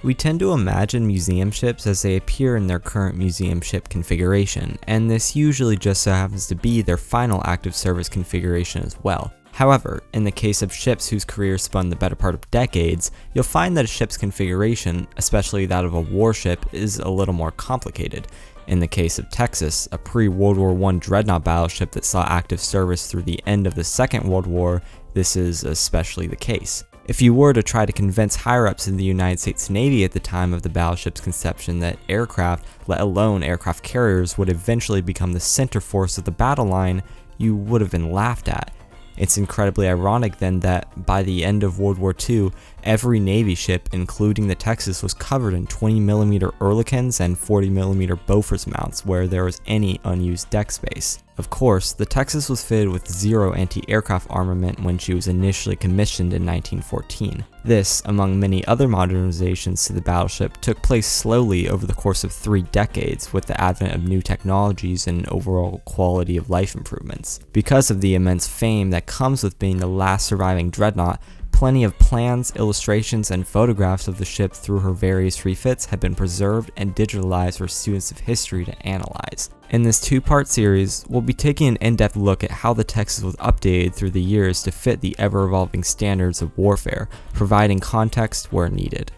We tend to imagine museum ships as they appear in their current museum ship configuration, and this usually just so happens to be their final active service configuration as well. However, in the case of ships whose careers spun the better part of decades, you'll find that a ship's configuration, especially that of a warship, is a little more complicated. In the case of Texas, a pre-World War I dreadnought battleship that saw active service through the end of the Second World War, this is especially the case. If you were to try to convince higher-ups in the United States Navy at the time of the battleship's conception that aircraft, let alone aircraft carriers, would eventually become the center force of the battle line, you would have been laughed at. It's incredibly ironic then that by the end of World War II, every Navy ship, including the Texas, was covered in 20mm Oerlikons and 40mm Bofors mounts where there was any unused deck space. Of course, the Texas was fitted with zero anti-aircraft armament when she was initially commissioned in 1914. This, among many other modernizations to the battleship, took place slowly over the course of 3 decades with the advent of new technologies and overall quality of life improvements. Because of the immense fame that comes with being the last surviving dreadnought, plenty of plans, illustrations, and photographs of the ship through her various refits have been preserved and digitalized for students of history to analyze. In this 2-part series, we'll be taking an in-depth look at how the Texas was updated through the years to fit the ever-evolving standards of warfare, providing context where needed.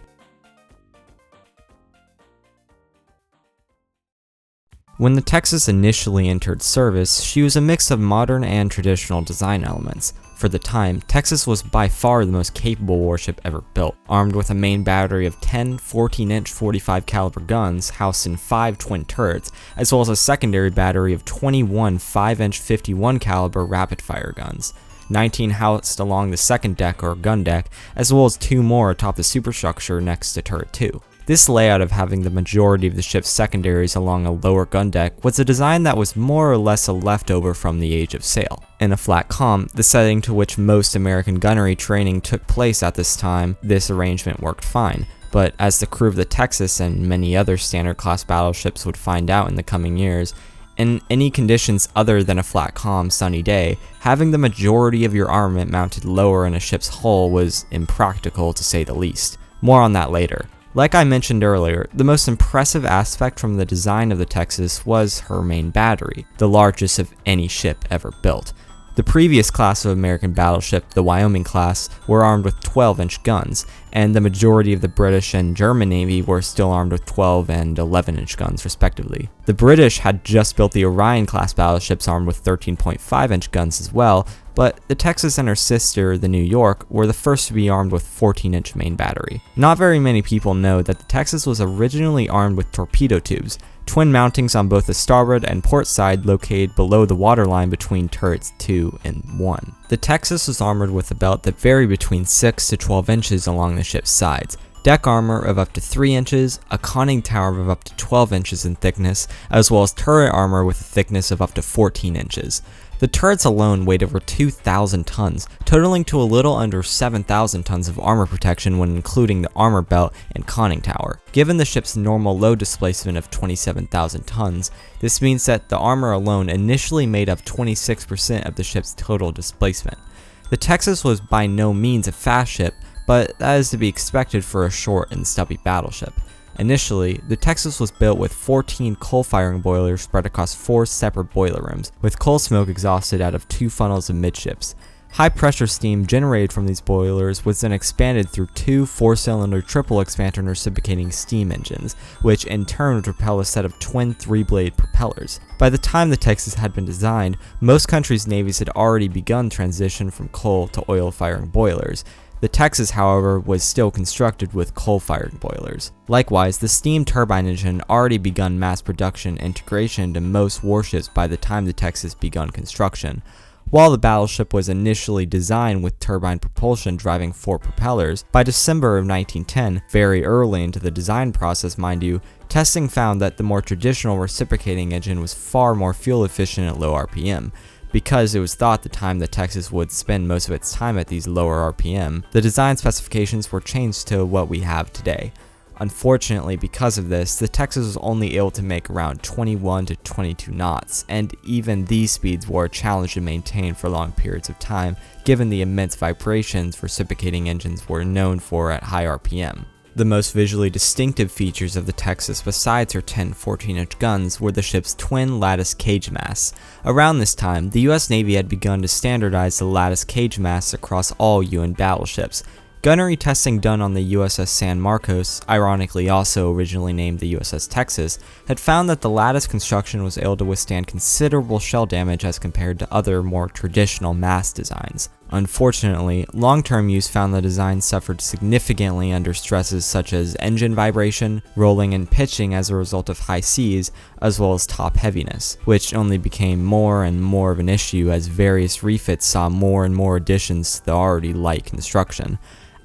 When the Texas initially entered service, she was a mix of modern and traditional design elements. For the time, Texas was by far the most capable warship ever built, armed with a main battery of 10 14-inch 45 caliber guns housed in 5 twin turrets, as well as a secondary battery of 21 5-inch 51 caliber rapid-fire guns. 19 housed along the second deck or gun deck, as well as 2 more atop the superstructure next to turret 2. This layout of having the majority of the ship's secondaries along a lower gun deck was a design that was more or less a leftover from the age of sail. In a flat calm, the setting to which most American gunnery training took place at this time, this arrangement worked fine. But as the crew of the Texas and many other standard class battleships would find out in the coming years, in any conditions other than a flat calm sunny day, having the majority of your armament mounted lower in a ship's hull was impractical to say the least. More on that later. Like I mentioned earlier, the most impressive aspect from the design of the Texas was her main battery, the largest of any ship ever built. The previous class of American battleship, the Wyoming class, were armed with 12-inch guns, and the majority of the British and German Navy were still armed with 12 and 11-inch guns respectively. The British had just built the Orion class battleships armed with 13.5-inch guns as well, but the Texas and her sister, the New York, were the first to be armed with 14-inch main battery. Not very many people know that the Texas was originally armed with torpedo tubes, twin mountings on both the starboard and port side located below the waterline between turrets 2 and 1. The Texas was armored with a belt that varied between 6 to 12 inches along the ship's sides, deck armor of up to 3 inches, a conning tower of up to 12 inches in thickness, as well as turret armor with a thickness of up to 14 inches. The turrets alone weighed over 2,000 tons, totaling to a little under 7,000 tons of armor protection when including the armor belt and conning tower. Given the ship's normal load displacement of 27,000 tons, this means that the armor alone initially made up 26% of the ship's total displacement. The Texas was by no means a fast ship, but that is to be expected for a short and stubby battleship. Initially, the Texas was built with 14 coal-firing boilers spread across 4 separate boiler rooms, with coal smoke exhausted out of 2 funnels amidships. High-pressure steam generated from these boilers was then expanded through 2 4-cylinder triple expander reciprocating steam engines, which in turn would propel a set of twin 3-blade propellers. By the time the Texas had been designed, most countries' navies had already begun transition from coal to oil-firing boilers. The Texas, however, was still constructed with coal-firing boilers. Likewise, the steam turbine engine had already begun mass production integration into most warships by the time the Texas begun construction. While the battleship was initially designed with turbine propulsion driving 4 propellers, by December of 1910, very early into the design process mind you, testing found that the more traditional reciprocating engine was far more fuel efficient at low RPM. Because it was thought the time the Texas would spend most of its time at these lower RPM, the design specifications were changed to what we have today. Unfortunately, because of this, the Texas was only able to make around 21 to 22 knots, and even these speeds were a challenge to maintain for long periods of time, given the immense vibrations reciprocating engines were known for at high RPM. The most visually distinctive features of the Texas besides her 10 14-inch guns were the ship's twin Lattice cage masts. Around this time, the US Navy had begun to standardize the Lattice cage masts across all UN battleships. Gunnery testing done on the USS San Marcos, ironically also originally named the USS Texas, had found that the Lattice construction was able to withstand considerable shell damage as compared to other more traditional mast designs. Unfortunately, long-term use found the design suffered significantly under stresses such as engine vibration, rolling and pitching as a result of high seas, as well as top heaviness, which only became more and more of an issue as various refits saw more and more additions to the already light construction.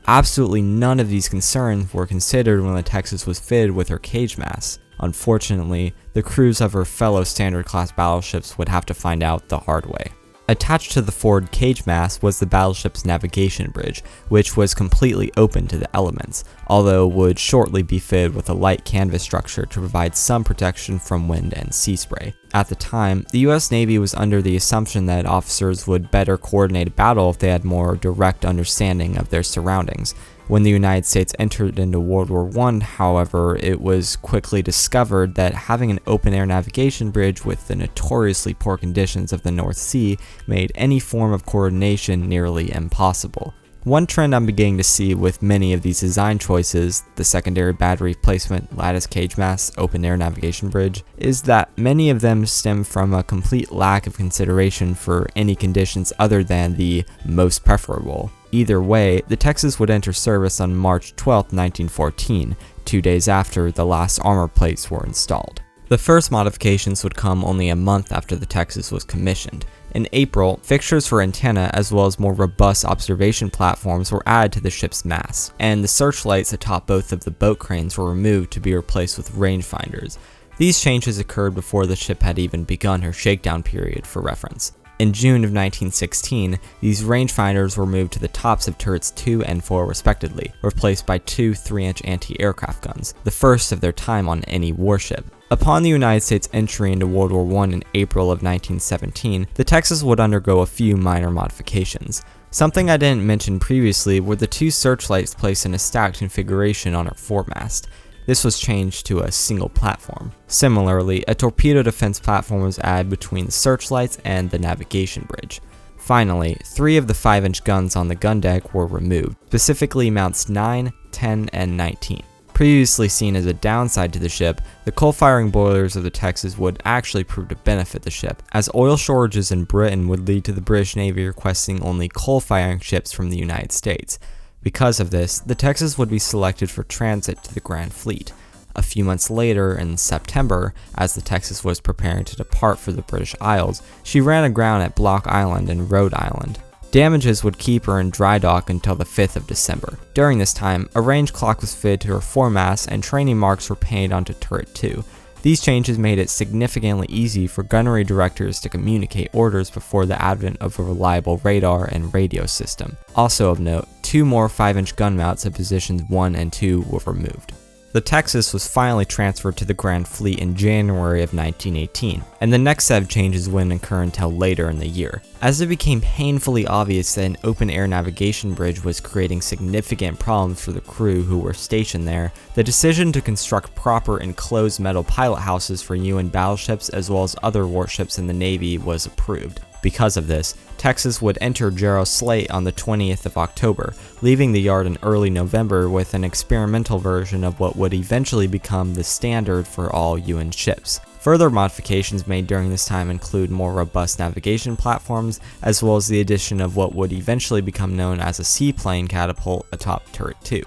Absolutely none of these concerns were considered when the Texas was fitted with her cage masts. Unfortunately, the crews of her fellow standard class battleships would have to find out the hard way. Attached to the forward cage mast was the battleship's navigation bridge, which was completely open to the elements, although would shortly be fitted with a light canvas structure to provide some protection from wind and sea spray. At the time, the US Navy was under the assumption that officers would better coordinate a battle if they had more direct understanding of their surroundings. When the United States entered into World War I, however, it was quickly discovered that having an open-air navigation bridge with the notoriously poor conditions of the North Sea made any form of coordination nearly impossible. One trend I'm beginning to see with many of these design choices, the secondary battery placement, lattice cage masts, open-air navigation bridge, is that many of them stem from a complete lack of consideration for any conditions other than the most preferable. Either way, the Texas would enter service on March 12, 1914, 2 days after the last armor plates were installed. The first modifications would come only a month after the Texas was commissioned. In April, fixtures for antenna as well as more robust observation platforms were added to the ship's masts, and the searchlights atop both of the boat cranes were removed to be replaced with rangefinders. These changes occurred before the ship had even begun her shakedown period, for reference. In June of 1916, these rangefinders were moved to the tops of turrets 2 and 4 respectively, replaced by two 3-inch anti-aircraft guns, the first of their time on any warship. Upon the United States entry into World War I in April of 1917, the Texas would undergo a few minor modifications. Something I didn't mention previously were the two searchlights placed in a stacked configuration on her foremast. This was changed to a single platform. Similarly, a torpedo defense platform was added between the searchlights and the navigation bridge. Finally, 3 of the 5-inch guns on the gun deck were removed, specifically mounts 9, 10, and 19. Previously seen as a downside to the ship, the coal-firing boilers of the Texas would actually prove to benefit the ship, as oil shortages in Britain would lead to the British Navy requesting only coal-firing ships from the United States. Because of this, the Texas would be selected for transit to the Grand Fleet. A few months later, in September, as the Texas was preparing to depart for the British Isles, she ran aground at Block Island in Rhode Island. Damages would keep her in dry dock until the 5th of December. During this time, a range clock was fitted to her foremast and training marks were painted onto turret 2. These changes made it significantly easy for gunnery directors to communicate orders before the advent of a reliable radar and radio system. Also of note, 2 more 5-inch gun mounts at positions 1 and 2 were removed. The Texas was finally transferred to the Grand Fleet in January of 1918, and the next set of changes wouldn't occur until later in the year. As it became painfully obvious that an open-air navigation bridge was creating significant problems for the crew who were stationed there, the decision to construct proper enclosed metal pilot houses for UN battleships as well as other warships in the Navy was approved. Because of this, Texas would enter Jarrow Slate on the 20th of October, leaving the yard in early November with an experimental version of what would eventually become the standard for all UN ships. Further modifications made during this time include more robust navigation platforms, as well as the addition of what would eventually become known as a seaplane catapult atop turret 2.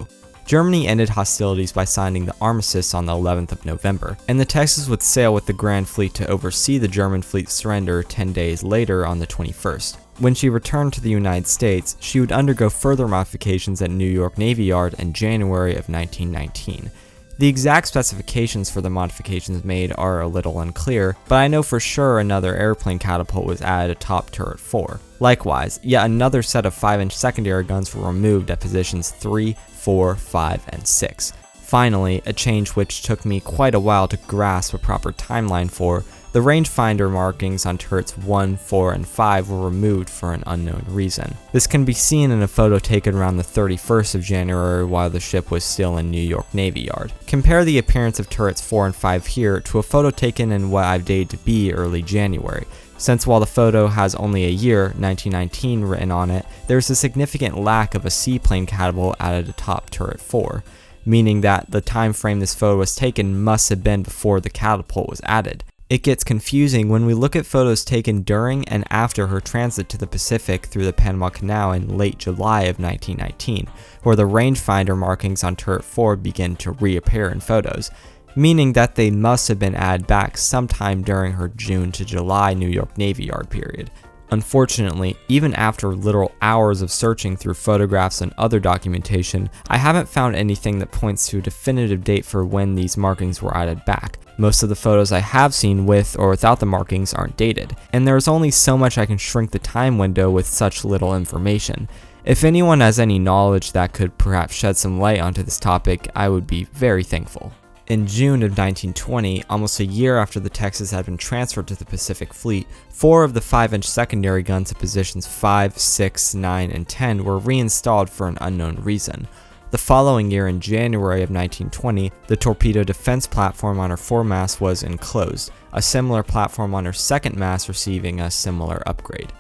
Germany ended hostilities by signing the armistice on the 11th of November, and the Texas would sail with the Grand Fleet to oversee the German fleet's surrender 10 days later on the 21st. When she returned to the United States, she would undergo further modifications at New York Navy Yard in January of 1919. The exact specifications for the modifications made are a little unclear, but I know for sure another airplane catapult was added atop turret 4. Likewise, yet another set of 5-inch secondary guns were removed at positions 3, 4, 5, and 6. Finally, a change which took me quite a while to grasp a proper timeline for, the The rangefinder markings on turrets 1, 4, and 5 were removed for an unknown reason. This can be seen in a photo taken around the 31st of January while the ship was still in New York Navy Yard. Compare the appearance of turrets 4 and 5 here to a photo taken in what I've dated to be early January. Since while the photo has only a year, 1919, written on it, there is a significant lack of a seaplane catapult added atop turret 4, meaning that the time frame this photo was taken must have been before the catapult was added. It gets confusing when we look at photos taken during and after her transit to the Pacific through the Panama Canal in late July of 1919, where the rangefinder markings on turret 4 begin to reappear in photos, meaning that they must have been added back sometime during her June to July New York Navy Yard period. Unfortunately, even after literal hours of searching through photographs and other documentation, I haven't found anything that points to a definitive date for when these markings were added back. Most of the photos I have seen with or without the markings aren't dated, and there is only so much I can shrink the time window with such little information. If anyone has any knowledge that could perhaps shed some light onto this topic, I would be very thankful. In June of 1920, almost a year after the Texas had been transferred to the Pacific Fleet, 4 of the 5-inch secondary guns at positions 5, 6, 9, and 10 were reinstalled for an unknown reason. The following year, in January of 1920, the torpedo defense platform on her foremast was enclosed, a similar platform on her second mast receiving a similar upgrade.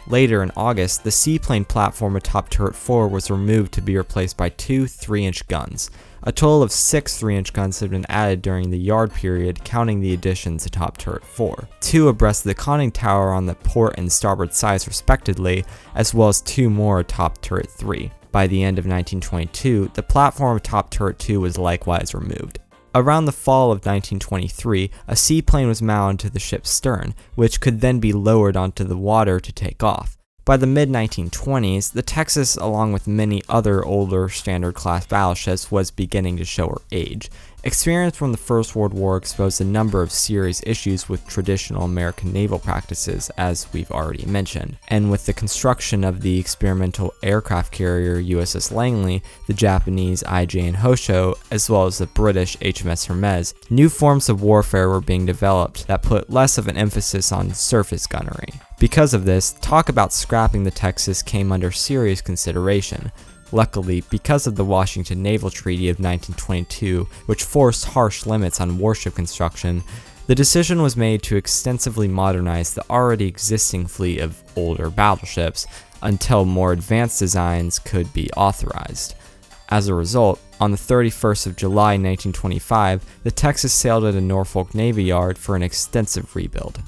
Later in August, the seaplane platform atop turret 4 was removed to be replaced by 2 3-inch guns. A total of 6 3-inch guns had been added during the yard period, counting the additions atop turret 4. 2 abreast of the conning tower on the port and starboard sides respectively, as well as 2 more atop turret 3. By the end of 1922, the platform atop turret 2 was likewise removed. Around the fall of 1923, a seaplane was mounted to the ship's stern, which could then be lowered onto the water to take off. By the mid-1920s, the Texas, along with many other older Standard Class battleships, was beginning to show her age. Experience from the First World War exposed a number of serious issues with traditional American naval practices, as we've already mentioned. And with the construction of the experimental aircraft carrier USS Langley, the Japanese IJ and Hosho, as well as the British HMS Hermes, new forms of warfare were being developed that put less of an emphasis on surface gunnery. Because of this, talk about scrapping the Texas came under serious consideration. Luckily, because of the Washington Naval Treaty of 1922, which forced harsh limits on warship construction, the decision was made to extensively modernize the already existing fleet of older battleships until more advanced designs could be authorized. As a result, on the 31st of July 1925, the Texas sailed at a Norfolk Navy Yard for an extensive rebuild.